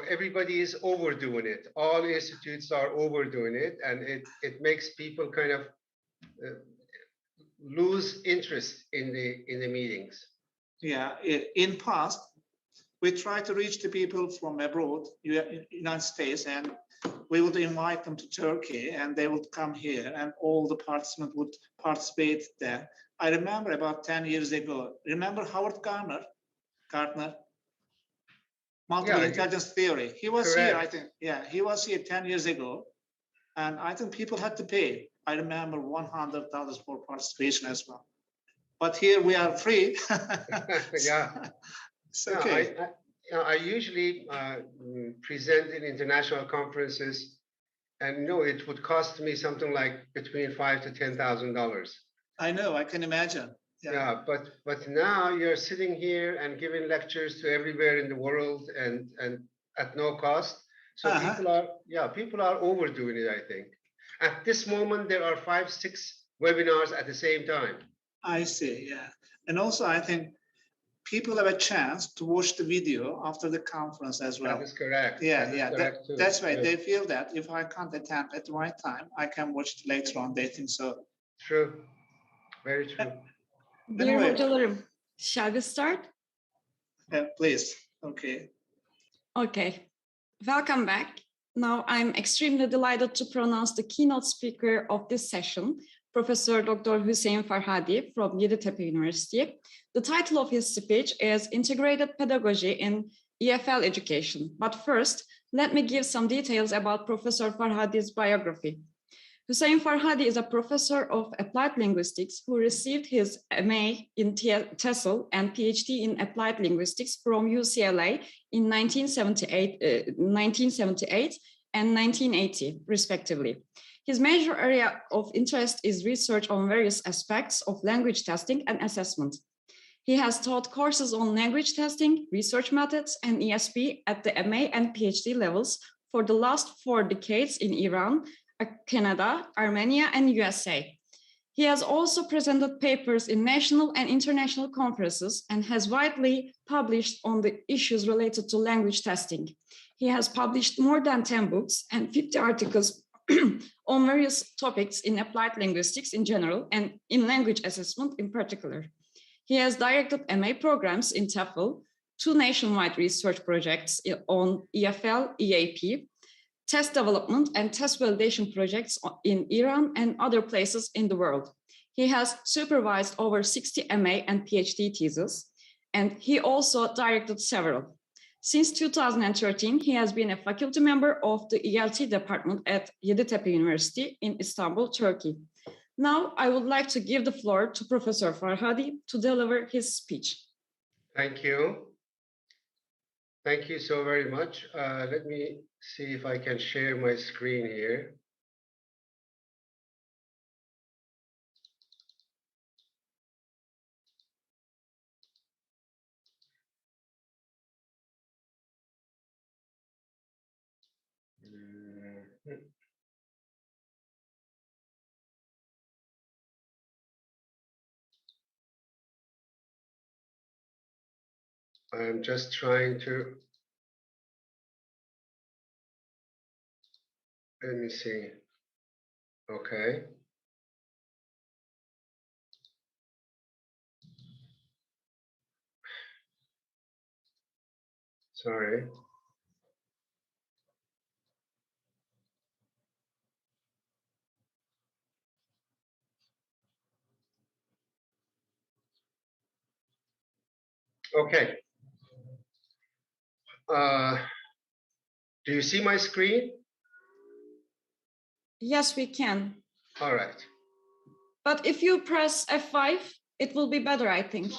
everybody is overdoing it. All institutes are overdoing it, and it makes people kind of lose interest in the meetings. Yeah, in past, we try to reach the people from abroad, United States, and we would invite them to Turkey, and they would come here, and all the participants would participate there. I remember about 10 years ago. Remember Howard Gardner, multiple intelligence theory. He was correct. Here, I think. Yeah, he was here 10 years ago, and I think people had to pay. I remember $100 for participation as well. But here we are free. Yeah. It's okay. I usually present in international conferences, and it would cost me something like between $5,000 to $10,000. I know, I can imagine. Yeah, but now you're sitting here and giving lectures to everywhere in the world and at no cost. So people are overdoing it, I think. At this moment, there are 5, 6 webinars at the same time. I see, yeah. And also, I think people have a chance to watch the video after the conference as well. That is correct. Yeah, that's right. Yeah. They feel that if I can't attend at the right time, I can watch it later on. They think so. True. Very true. Dear hocalarım, shall we start? Please. Okay. Okay. Welcome back. Now I'm extremely delighted to pronounce the keynote speaker of this session, Professor Dr. Hossein Farhady from Yeditepe University. The title of his speech is Integrated Pedagogy in EFL Education. But first, let me give some details about Professor Farhady's biography. Hossein Farhady is a professor of applied linguistics who received his MA in TESOL and PhD in applied linguistics from UCLA in 1978 and 1980, respectively. His major area of interest is research on various aspects of language testing and assessment. He has taught courses on language testing, research methods, and ESP at the MA and PhD levels for the last 4 decades in Iran, Canada, Armenia, and USA. He has also presented papers in national and international conferences and has widely published on the issues related to language testing. He has published more than 10 books and 50 articles on various topics in applied linguistics in general and in language assessment in particular. He has directed MA programs in TEFL, 2 nationwide research projects on EFL, EAP, test development and test validation projects in Iran and other places in the world. He has supervised over 60 MA and PhD theses, and he also directed several. Since 2013, he has been a faculty member of the ELT department at Yeditepe University in Istanbul, Turkey. Now, I would like to give the floor to Professor Farhady to deliver his speech. Thank you. Thank you so very much. Let me see if I can share my screen here. I'm just trying to, let me see. Okay. Sorry. Okay. Do you see my screen? Yes, we can. All right. But if you press F5, it will be better, I think.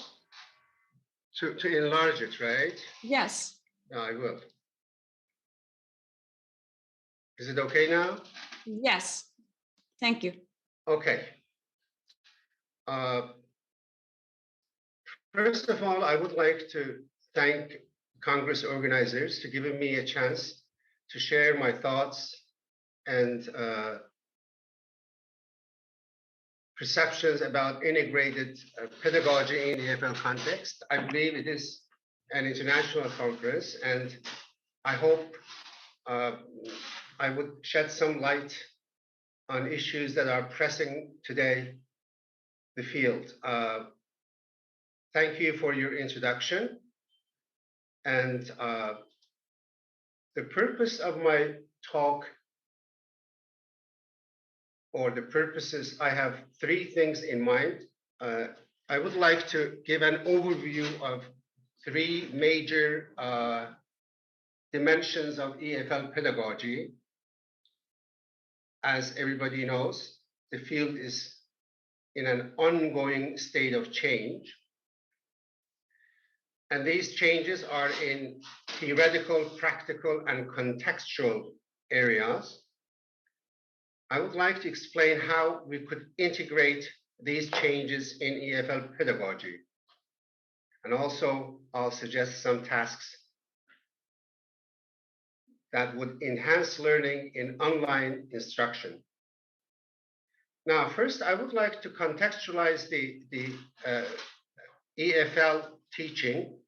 To enlarge it, right? Yes. No, I will. Is it okay now? Yes. Thank you. Okay. First of all, I would like to thank Congress organizers for giving me a chance to share my thoughts and perceptions about integrated pedagogy in the EFL context. I believe it is an international conference, and I hope I would shed some light on issues that are pressing today, the field. Thank you for your introduction. And the purpose of my talk, or the purposes, I have three things in mind. I would like to give an overview of three major dimensions of EFL pedagogy. As everybody knows, the field is in an ongoing state of change. And these changes are in theoretical, practical, and contextual areas. I would like to explain how we could integrate these changes in EFL pedagogy. And also, I'll suggest some tasks that would enhance learning in online instruction. Now, first, I would like to contextualize the EFL teaching.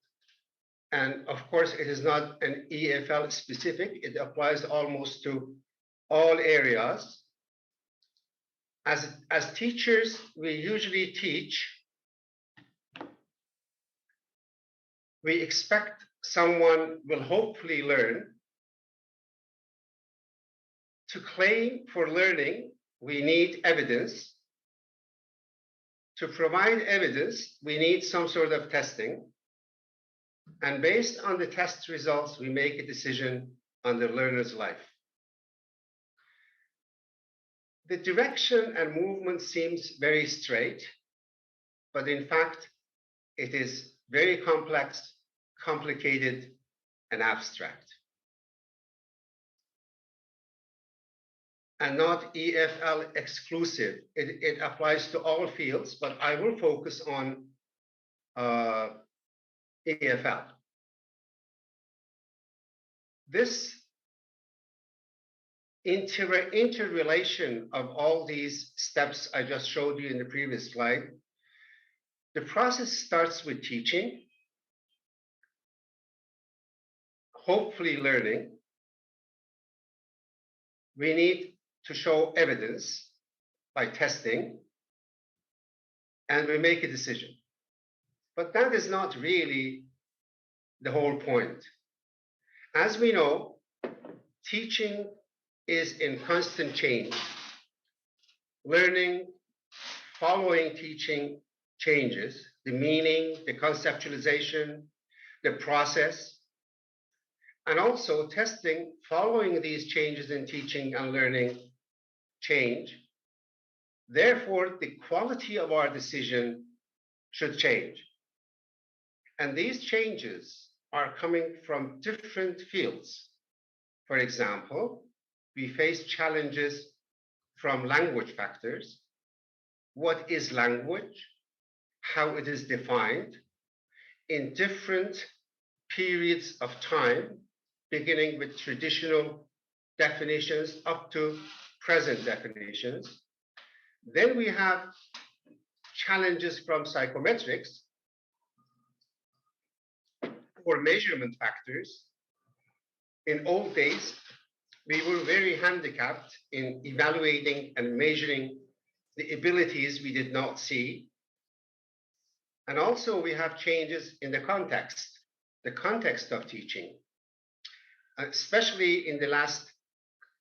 And of course, it is not an EFL specific. It applies almost to all areas. As teachers, we usually teach. We expect someone will hopefully learn. To claim for learning, we need evidence. To provide evidence, we need some sort of testing. And based on the test results, we make a decision on the learner's life. The direction and movement seems very straight, but in fact, it is very complex, complicated, and abstract. And not EFL exclusive. It applies to all fields, but I will focus on EFL. This interrelation of all these steps I just showed you in the previous slide, the process starts with teaching, hopefully learning. We need to show evidence by testing, and we make a decision. But that is not really the whole point. As we know, teaching is in constant change. Learning, following teaching changes, the meaning, the conceptualization, the process, and also testing following these changes in teaching and learning change. Therefore, the quality of our decision should change. And these changes are coming from different fields. For example, we face challenges from language factors. What is language? How it is defined in different periods of time, beginning with traditional definitions up to present definitions. Then we have challenges from psychometrics or measurement factors. In old days, we were very handicapped in evaluating and measuring the abilities we did not see. And also we have changes in the context of teaching. Especially in the last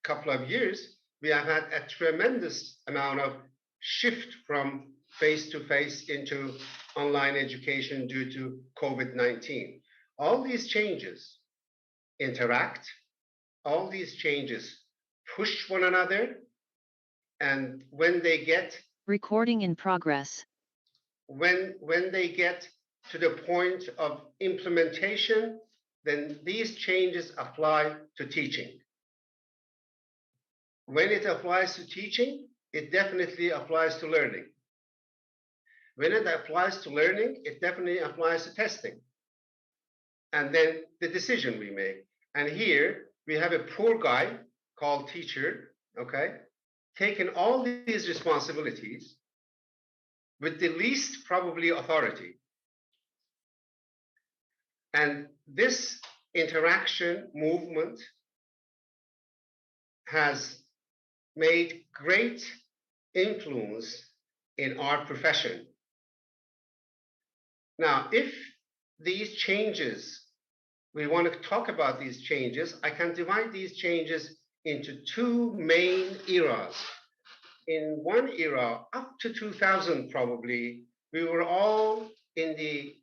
couple of years, we have had a tremendous amount of shift from face-to-face into online education due to COVID-19. All these changes interact, all these changes push one another, and when they get recording in progress, when they get to the point of implementation, then these changes apply to teaching. When it applies to teaching, it definitely applies to learning. When it applies to learning, it definitely applies to testing. And then the decision we make. And here we have a poor guy called teacher, okay, taking all these responsibilities with the least probably authority. And this interaction, movement has made great influence in our profession. Now, if these changes, we want to talk about these changes, I can divide these changes into two main eras. In one era, up to 2000 probably, we were all in the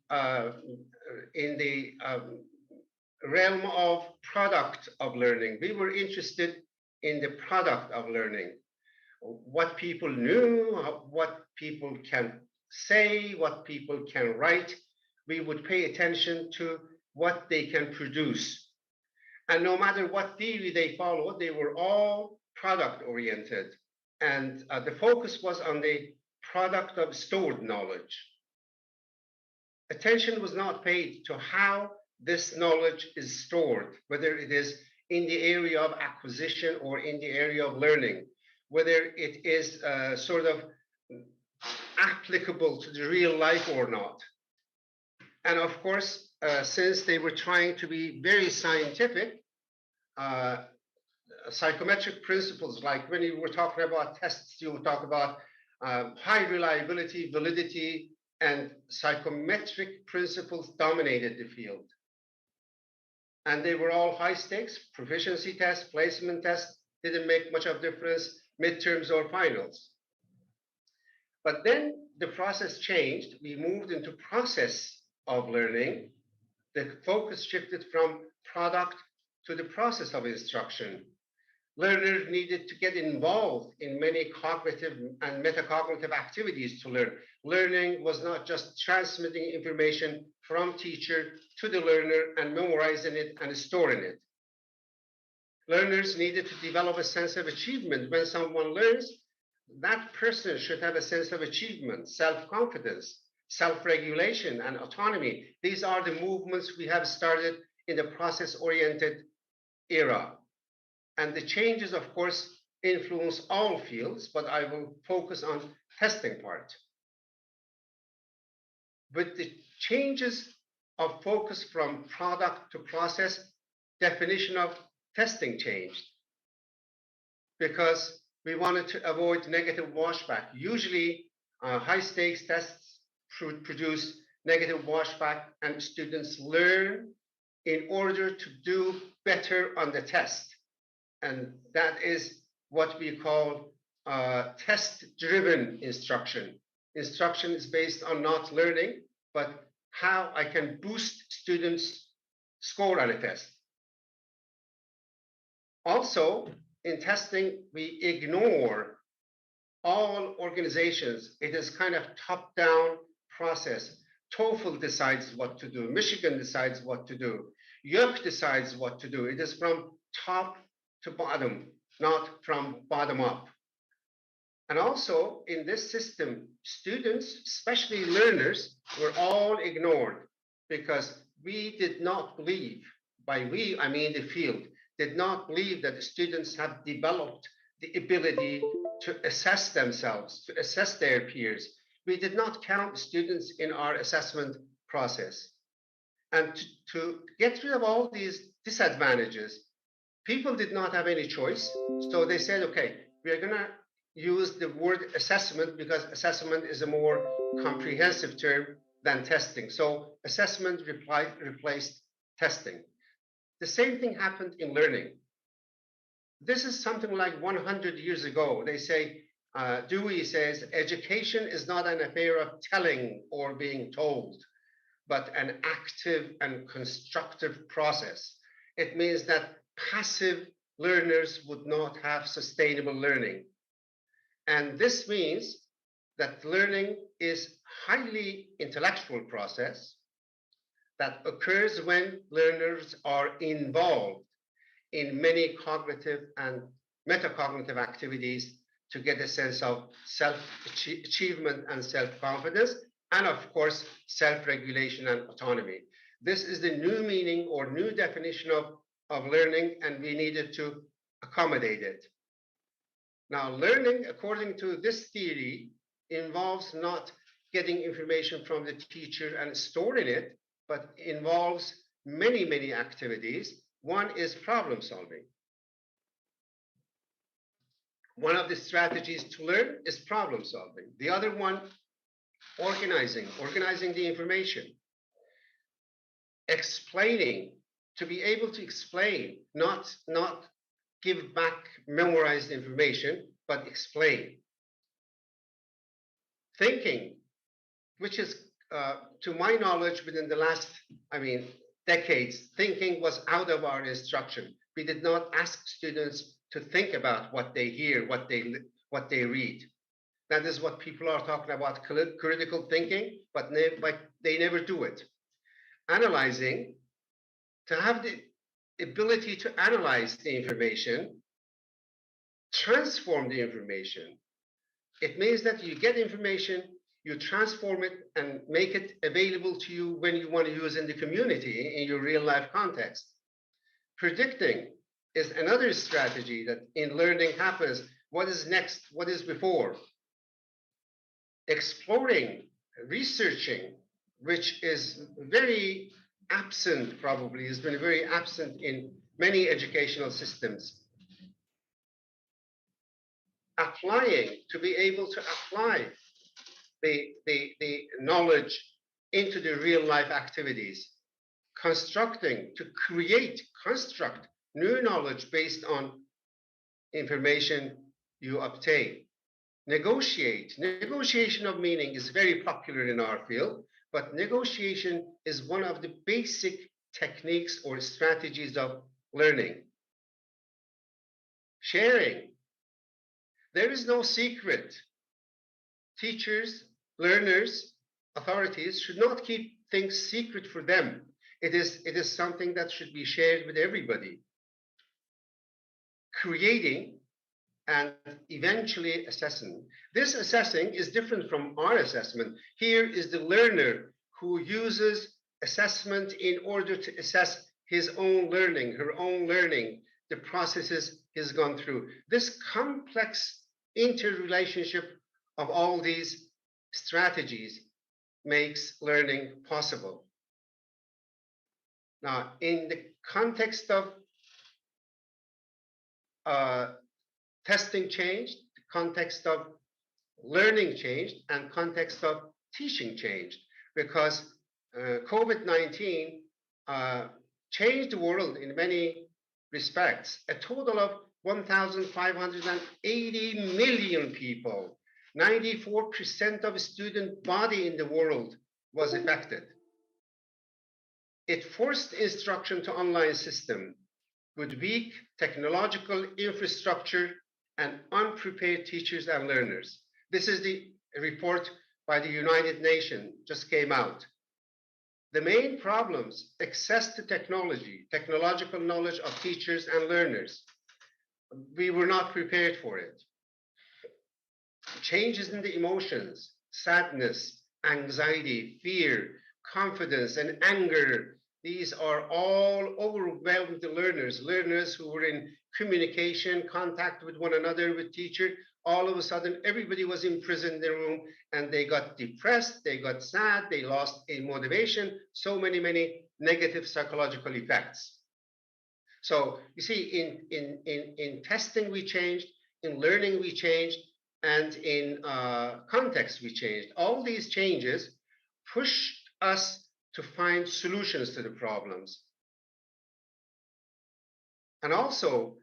realm of product of learning. We were interested in the product of learning. What people knew, what people can say, what people can write. We would pay attention to what they can produce. And no matter what theory they followed, they were all product oriented. And the focus was on the product of stored knowledge. Attention was not paid to how this knowledge is stored, whether it is in the area of acquisition or in the area of learning, whether it is sort of applicable to the real life or not. And of course, since they were trying to be very scientific, psychometric principles, like when you were talking about tests, you would talk about high reliability, validity, and psychometric principles dominated the field. And they were all high stakes, proficiency tests, placement tests, didn't make much of a difference, midterms or finals. But then the process changed. We moved into process of learning. The focus shifted from product to the process of instruction. Learners needed to get involved in many cognitive and metacognitive activities to learn. Learning was not just transmitting information from teacher to the learner and memorizing it and storing it. Learners needed to develop a sense of achievement. When someone learns, that person should have a sense of achievement, self-confidence, self-regulation, and autonomy. These are the movements we have started in the process-oriented era. And the changes, of course, influence all fields, but I will focus on testing part. With the changes of focus from product to process, definition of testing changed because we wanted to avoid negative washback. Usually, high stakes tests produce negative washback and students learn in order to do better on the test. And that is what we call test-driven instruction. Instruction is based on not learning, but how I can boost students' score on a test. Also, in testing, we ignore all organizations. It is kind of top-down process. TOEFL decides what to do. Michigan decides what to do. UZAKTAN decides what to do. It is from top to bottom, not from bottom up. And also in this system, students, especially learners, were all ignored because we did not believe, by we, I mean the field, did not believe that the students have developed the ability to assess themselves, to assess their peers. We did not count students in our assessment process. And to get rid of all these disadvantages, people did not have any choice. So they said, okay, we are gonna use the word assessment because assessment is a more comprehensive term than testing. So assessment replaced testing. The same thing happened in learning. This is something like 100 years ago. They say, Dewey says, education is not an affair of telling or being told, but an active and constructive process. It means that passive learners would not have sustainable learning. And this means that learning is highly intellectual process that occurs when learners are involved in many cognitive and metacognitive activities to get a sense of self-achievement and self-confidence, and of course, self-regulation and autonomy. This is the new meaning or new definition of learning, and we needed to accommodate it. Now, learning, according to this theory, involves not getting information from the teacher and storing it, but involves many activities. One is problem solving. One of the strategies to learn is problem solving. The other one, organizing the information. Explaining, to be able to explain, not give back memorized information, but explain. Thinking, which is, to my knowledge, within the last, decades, thinking was out of our instruction. We did not ask students to think about what they hear, what they read. That is what people are talking about, critical thinking, but they never do it. Analyzing, to have the ability to analyze the information, transform the information. It means that you get information, you transform it and make it available to you when you want to use in the community, in your real life context. Predicting is another strategy that in learning happens. What is next? What is before? Exploring, researching, which is very absent, probably has been very absent in many educational systems. Applying, to be able to apply the knowledge into the real life activities. Constructing, to construct new knowledge based on information you obtain. Negotiation of meaning is very popular in our field, but negotiation is one of the basic techniques or strategies of learning. Sharing, there is no secret. Teachers, learners, authorities should not keep things secret for them. It is something that should be shared with everybody. Creating and eventually assessing. This assessing is different from our assessment. Here is the learner who uses assessment in order to assess his own learning, her own learning, the processes he's gone through. This complex interrelationship of all these strategies makes learning possible. Now, in the context of testing changed, the context of learning changed, and context of teaching changed, because COVID-19 changed the world in many respects. A total of 1,580 million people, 94% of student body in the world was affected. It forced instruction to online system with weak technological infrastructure and unprepared teachers and learners. This is the report by the United Nations, just came out. The main problems: access to technology, technological knowledge of teachers and learners. We were not prepared for it. Changes in the emotions, sadness, anxiety, fear, confidence, and anger. These are all overwhelmed the learners who were in communication, contact with one another, with teacher. All of a sudden, everybody was imprisoned in the room, and they got depressed, they got sad, they lost a motivation, so many negative psychological effects. So you see, in testing we changed, in learning we changed, and in context we changed. All these changes pushed us to find solutions to the problems. And also,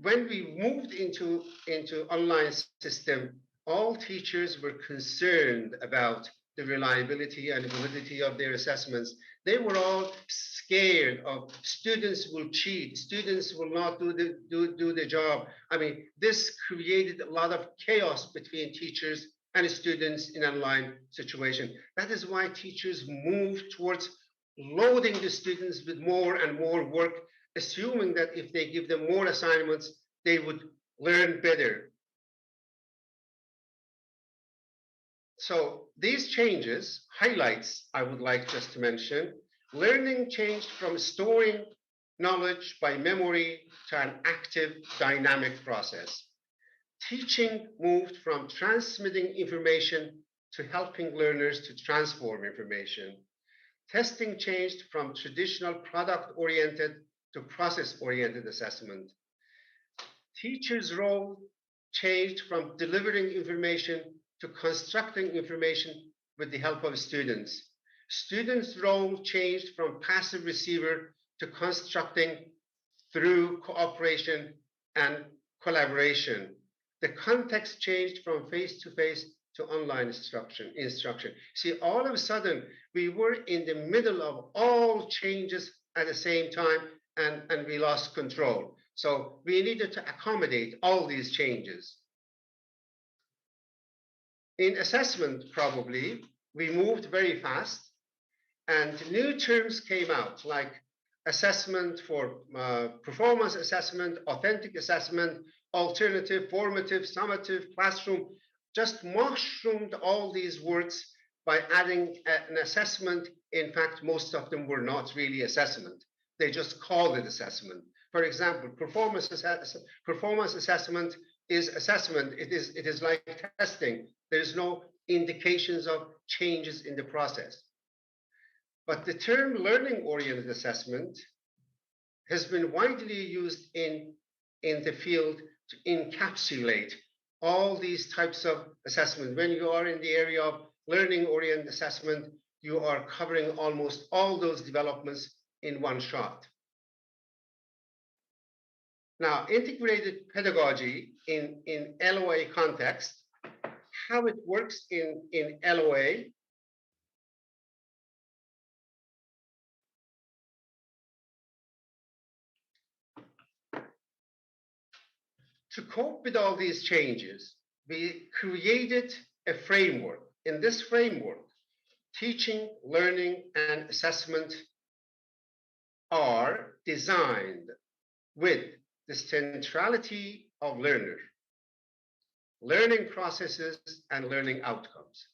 when we moved into online system, all teachers were concerned about the reliability and validity of their assessments. They were all scared of students will cheat, students will not do the job. I mean, this created a lot of chaos between teachers and students in online situation. That is why teachers moved towards loading the students with more and more work, assuming that if they give them more assignments, they would learn better. So these changes, highlights I would like just to mention. Learning changed from storing knowledge by memory to an active, dynamic process. Teaching moved from transmitting information to helping learners to transform information. Testing changed from traditional product-oriented to process-oriented assessment. Teachers' role changed from delivering information to constructing information with the help of students. Students' role changed from passive receiver to constructing through cooperation and collaboration. The context changed from face-to-face to online instruction. See, all of a sudden, we were in the middle of all changes at the same time, and we lost control. So we needed to accommodate all these changes. In assessment, probably, we moved very fast, and new terms came out, like assessment for performance assessment, authentic assessment, alternative, formative, summative, classroom, just mushroomed all these words by adding an assessment. In fact, most of them were not really assessment. They just called it assessment. For example, performance assessment is assessment. It is like testing. There's no indications of changes in the process. But the term learning-oriented assessment has been widely used in the field to encapsulate all these types of assessment. When you are in the area of learning-oriented assessment, you are covering almost all those developments in one shot. Now, integrated pedagogy in LOA context, how it works in LOA. To cope with all these changes, we created a framework. In this framework, teaching, learning, and assessment are designed with the centrality of learner, learning processes, and learning outcomes.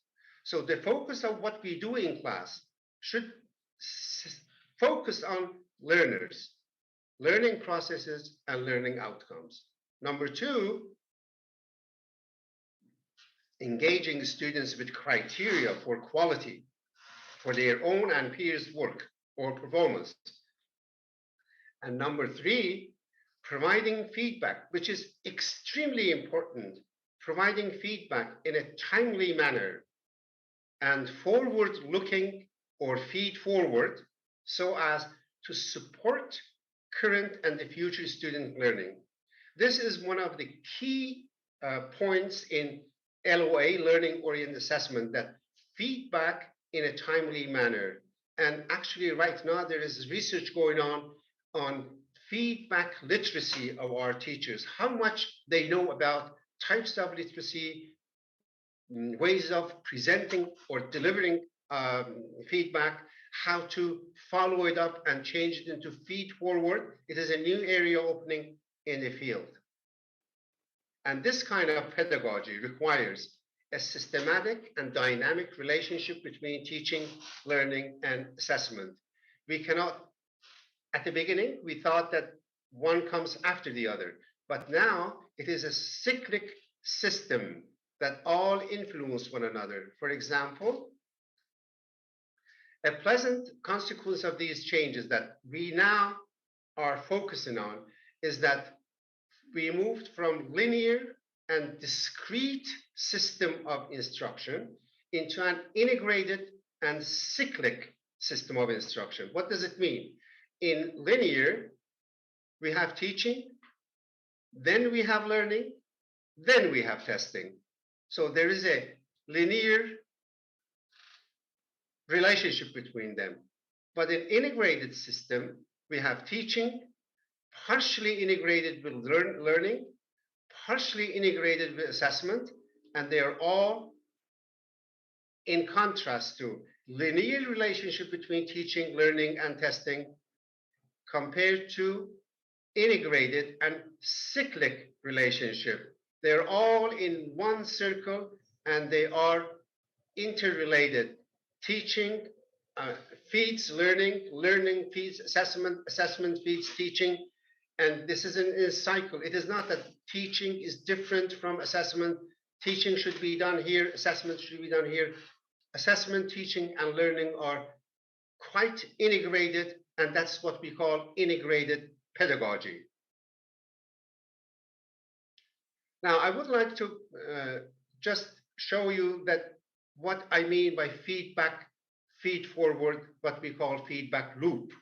So the focus of what we do in class should focus on learners, learning processes, and learning outcomes. Number two, engaging students with criteria for quality for their own and peers' work or performance. And number three, providing feedback, which is extremely important, providing feedback in a timely manner and forward-looking or feed forward so as to support current and the future student learning. This is one of the key points in LOA, learning-oriented assessment, that feedback in a timely manner. And actually right now there is research going on feedback literacy of our teachers, how much they know about types of literacy, ways of presenting or delivering feedback, how to follow it up and change it into feed forward. It is a new area opening in the field. And this kind of pedagogy requires a systematic and dynamic relationship between teaching, learning, and assessment. We cannot, at the beginning, we thought that one comes after the other, but now it is a cyclic system that all influence one another. For example, a pleasant consequence of these changes that we now are focusing on is that we moved from linear and discrete system of instruction into an integrated and cyclic system of instruction. What does it mean? In linear, we have teaching, then we have learning, then we have testing. So there is a linear relationship between them. But in integrated system, we have teaching, partially integrated with learning, partially integrated with assessment, and they are all in contrast to linear relationship between teaching, learning, and testing compared to integrated and cyclic relationship. They're all in one circle and they are interrelated. Teaching feeds learning, learning feeds assessment, assessment feeds teaching, and this is a cycle. It is not that teaching is different from assessment. Teaching should be done here, assessment should be done here. Assessment, teaching, and learning are quite integrated, and that's what we call integrated pedagogy. Now, I would like to just show you that what I mean by feedback, feed forward, what we call feedback loop.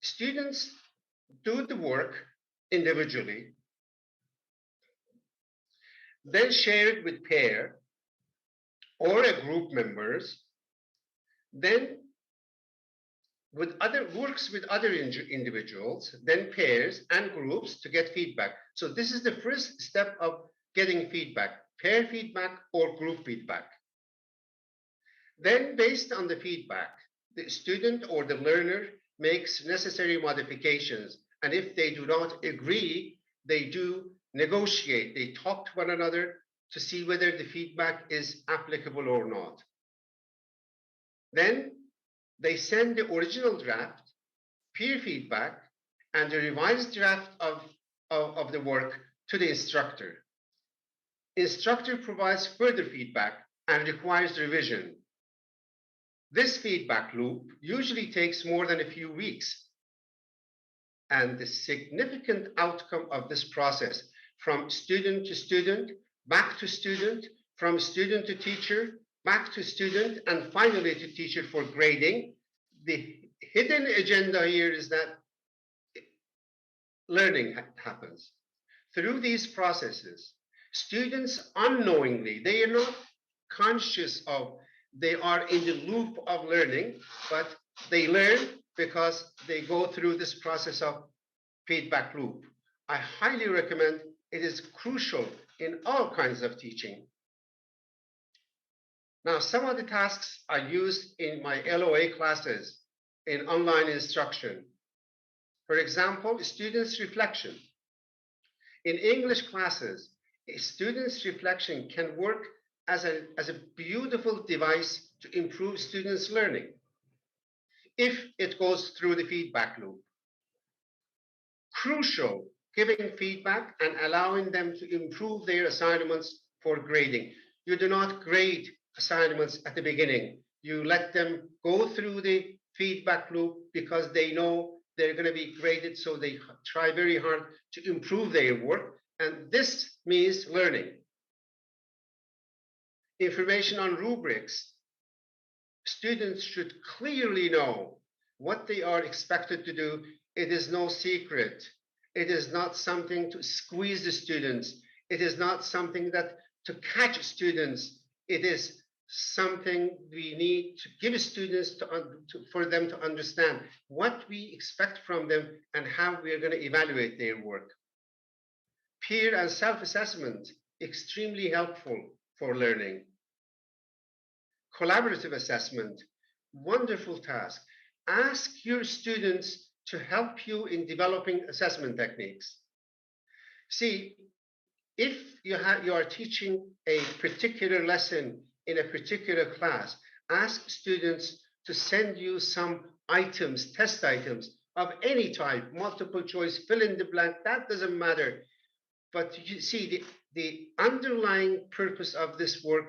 Students do the work individually, then share it with peer or a group members, then with other works with other individuals, then pairs and groups to get feedback. So this is the first step of getting feedback, pair feedback or group feedback. Then based on the feedback, the student or the learner makes necessary modifications. And if they do not agree, they do negotiate. They talk to one another to see whether the feedback is applicable or not. Then they send the original draft, peer feedback, and the revised draft of the work to the instructor. Instructor provides further feedback and requires revision. This feedback loop usually takes more than a few weeks. And the significant outcome of this process, from student to student, back to student, from student to teacher, back to student, and finally to teacher for grading. The hidden agenda here is that learning happens. Through these processes, students unknowingly, they are not conscious of, they are in the loop of learning, but they learn because they go through this process of feedback loop. I highly recommend, it is crucial in all kinds of teaching. Now, some of the tasks I used in my LOA classes in online instruction. For example, students' reflection. In English classes, a student's reflection can work as a beautiful device to improve students' learning if it goes through the feedback loop. Crucial, giving feedback and allowing them to improve their assignments for grading. You do not grade assignments at the beginning. You let them go through the feedback loop because they know they're going to be graded, so they try very hard to improve their work, and this means learning. Information on rubrics. Students should clearly know what they are expected to do. It is no secret. It is not something to squeeze the students. It is not something that to catch students. It is something we need to give students for them to understand what we expect from them and how we are going to evaluate their work. Peer and self-assessment, extremely helpful for learning. Collaborative assessment, wonderful task. Ask your students to help you in developing assessment techniques. See, if you are teaching a particular lesson in a particular class, ask students to send you some items, test items of any type, multiple choice, fill in the blank, that doesn't matter. But you see, the underlying purpose of this work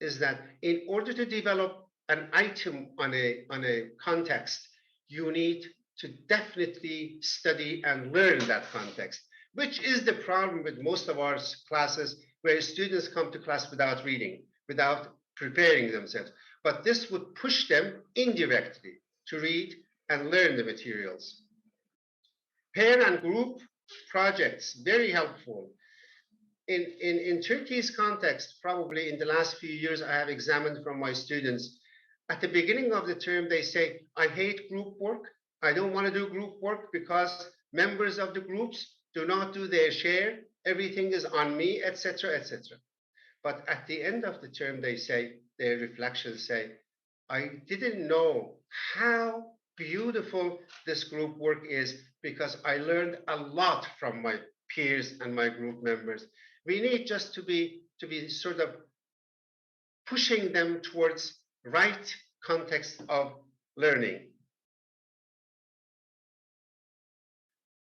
is that in order to develop an item on a context, you need to definitely study and learn that context, which is the problem with most of our classes, where students come to class without reading, without preparing themselves. But this would push them indirectly to read and learn the materials. Pair and group projects, very helpful. In Turkey's context, probably in the last few years, I have examined from my students. At the beginning of the term, they say, I hate group work. I don't want to do group work because members of the groups do not do their share. Everything is on me, etc., etc. But at the end of the term, they say, their reflections say, I didn't know how beautiful this group work is because I learned a lot from my peers and my group members. We need just to be sort of pushing them towards right context of learning.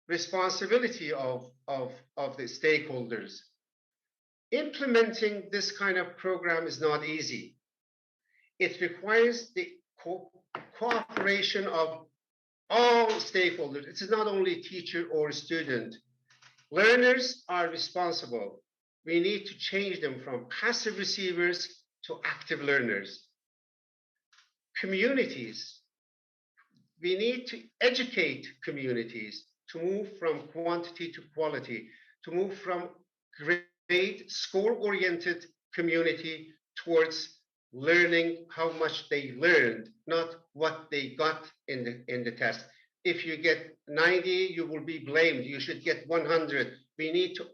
Responsibility of the stakeholders. Implementing this kind of program is not easy. It requires the cooperation of all stakeholders. It is not only teacher or student. Learners are responsible. We need to change them from passive receivers to active learners. Communities. We need to educate communities to move from quantity to quality, to move from grade score-oriented community towards learning how much they learned, not what they got in the test. If you get 90, you will be blamed. You should get 100. We need to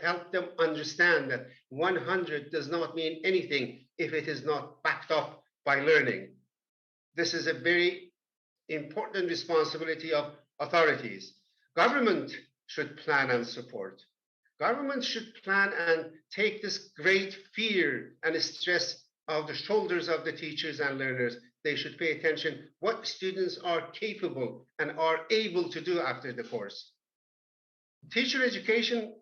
help them understand that 100 does not mean anything if it is not backed up by learning. This is a very important responsibility of authorities. Government should plan and support. Government should plan and take this great fear and stress off the shoulders of the teachers and learners. They should pay attention what students are capable and are able to do after the course. Teacher education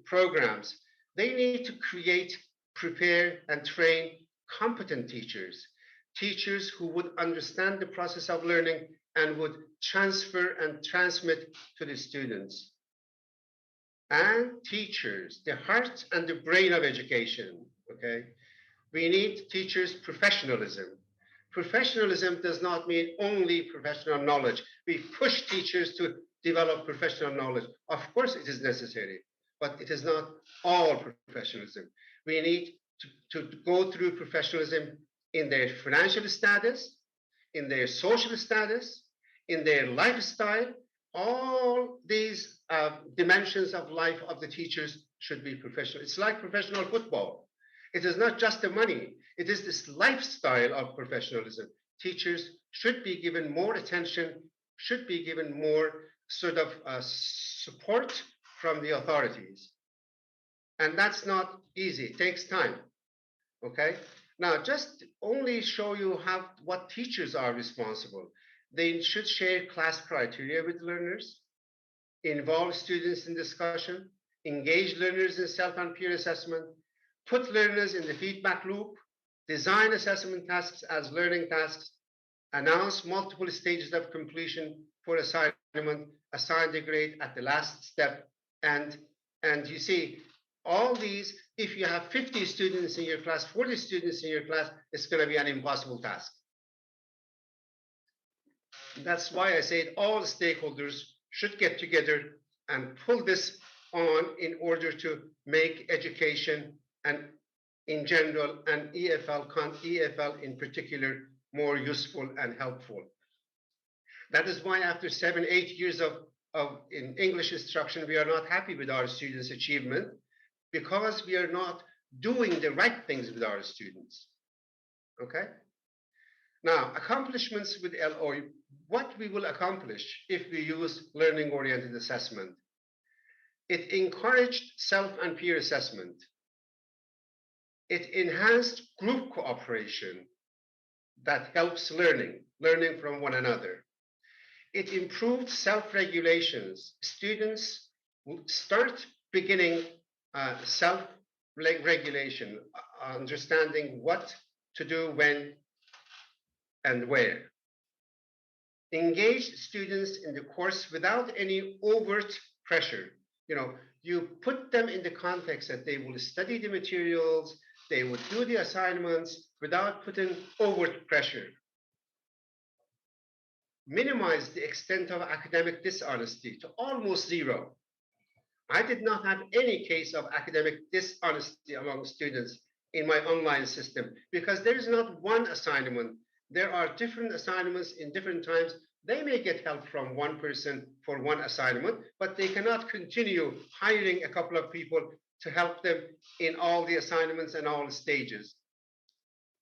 programs, they need to create, prepare, and train competent teachers. Teachers who would understand the process of learning and would transfer and transmit to the students. And teachers, the heart and the brain of education, okay? We need teachers' professionalism. Professionalism does not mean only professional knowledge. We push teachers to develop professional knowledge. Of course, it is necessary, but it is not all professionalism. We need to go through professionalism in their financial status, in their social status, in their lifestyle. All these dimensions of life of the teachers should be professional. It's like professional football. It is not just the money. It is this lifestyle of professionalism. Teachers should be given more attention, should be given more sort of support from the authorities. And that's not easy. It takes time. Okay? Now, just only show you what teachers are responsible. They should share class criteria with learners, involve students in discussion, engage learners in self and peer assessment, put learners in the feedback loop, design assessment tasks as learning tasks, announce multiple stages of completion for assignment, assign the grade at the last step, and you see, all these, if you have 50 students in your class, 40 students in your class, it's going to be an impossible task. That's why I said all stakeholders should get together and pull this on in order to make education and in general and EFL in particular more useful and helpful. That is why after 7-8 years of in English instruction, we are not happy with our students' achievement because we are not doing the right things with our students. Okay? Now, accomplishments with LO, what we will accomplish if we use learning-oriented assessment. It encouraged self and peer assessment. It enhanced group cooperation that helps learning from one another. It improved self-regulations. Students start beginning self-regulation, understanding what to do when and where. Engaged students in the course without any overt pressure. You know, you put them in the context that they will study the materials, they would do the assignments without putting overt pressure. Minimize the extent of academic dishonesty to almost zero. I did not have any case of academic dishonesty among students in my online system because there is not one assignment. There are different assignments in different times. They may get help from one person for one assignment, but they cannot continue hiring a couple of people to help them in all the assignments and all stages.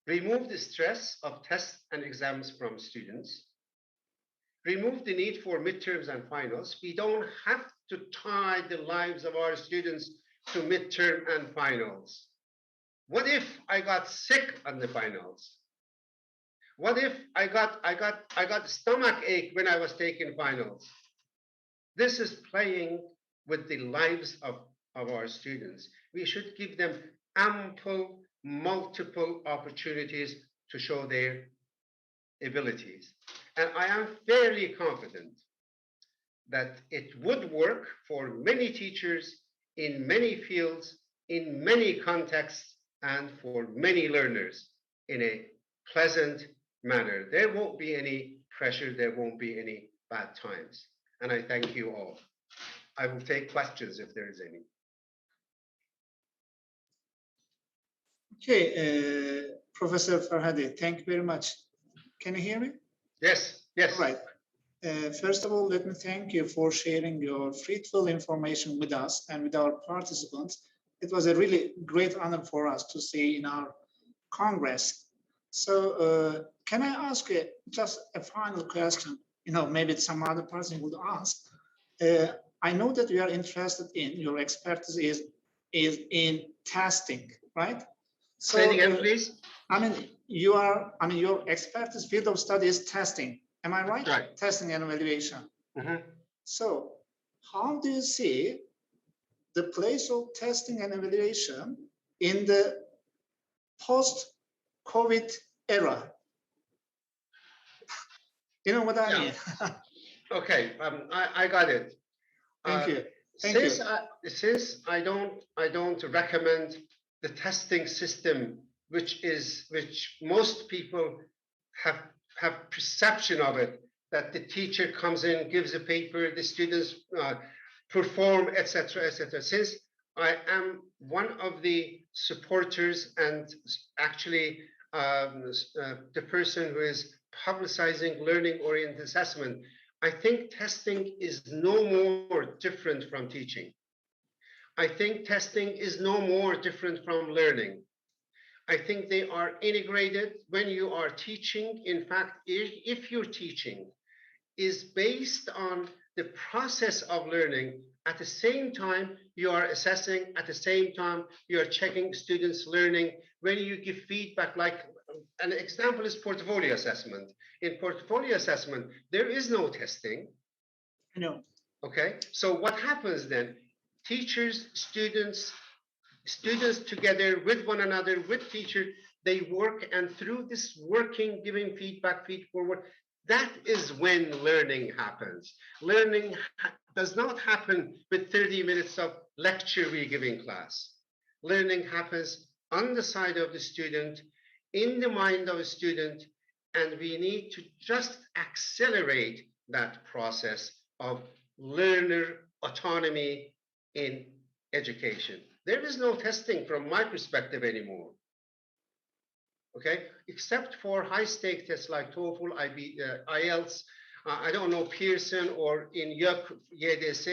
Remove the stress of tests and exams from students. Remove the need for midterms and finals. We don't have to tie the lives of our students to midterm and finals. What if I got sick on the finals? What if I got stomach ache when I was taking finals? This is playing with the lives of our students. We should give them ample multiple opportunities to show their abilities. And I am fairly confident that it would work for many teachers in many fields, in many contexts, and for many learners in a pleasant manner. There won't be any pressure, there won't be any bad times. And I thank you all. I will take questions if there is any. Okay, Professor Farhady, thank you very much. Can you hear me? Yes, yes. All right. First of all, let me thank you for sharing your fruitful information with us and with our participants. It was a really great honor for us to see in our Congress. So can I ask you just a final question? You know, maybe some other person would ask. I know that you are interested in, your expertise is in testing, right? So, say it again, please. your expertise field of study is testing. Am I right? Right. Testing and evaluation. Mm-hmm. So how do you see the place of testing and evaluation in the post-COVID era? You know what I mean? Okay, I got it. Thank you. Since I don't recommend the testing system, which most people have perception of it, that the teacher comes in, gives a paper, the students perform, etc., etc. Since I am one of the supporters and actually the person who is publicizing learning-oriented assessment, I think testing is no more different from teaching. I think testing is no more different from learning. I think they are integrated. When you are teaching, in fact, if your teaching is based on the process of learning, at the same time you are assessing, at the same time you are checking students' learning. When you give feedback, like an example is portfolio assessment. In portfolio assessment, there is no testing. No. Okay, so what happens then? Teachers, students together with one another, with teachers, they work, and through this working, giving feedback, feed forward, that is when learning happens. Learning does not happen with 30 minutes of lecture we give in class. Learning happens on the side of the student, in the mind of a student, and we need to just accelerate that process of learner autonomy in education. There is no testing from my perspective anymore. Okay, except for high-stake tests like TOEFL, IELTS, I don't know, Pearson, or in YDS.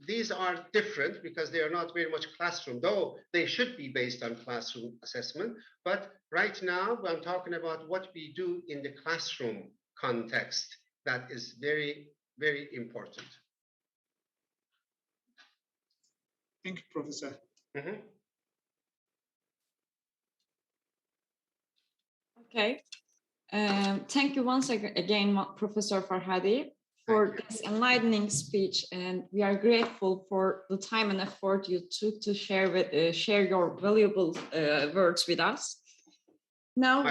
These are different because they are not very much classroom, though they should be based on classroom assessment. But right now, I'm talking about what we do in the classroom context. That is very, very important. Thank you, Professor. Mm-hmm. Okay. Thank you once again, Professor Farhady, for this enlightening speech, and we are grateful for the time and effort you took to share your valuable words with us. Now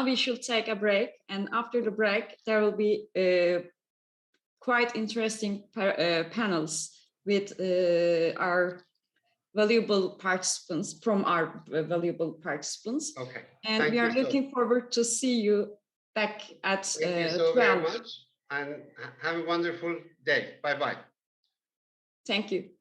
we should take a break, and after the break, there will be quite interesting panels with our valuable participants, Okay. And we are looking forward to see you back at 12. Thank you so very much, and have a wonderful day. Bye-bye. Thank you.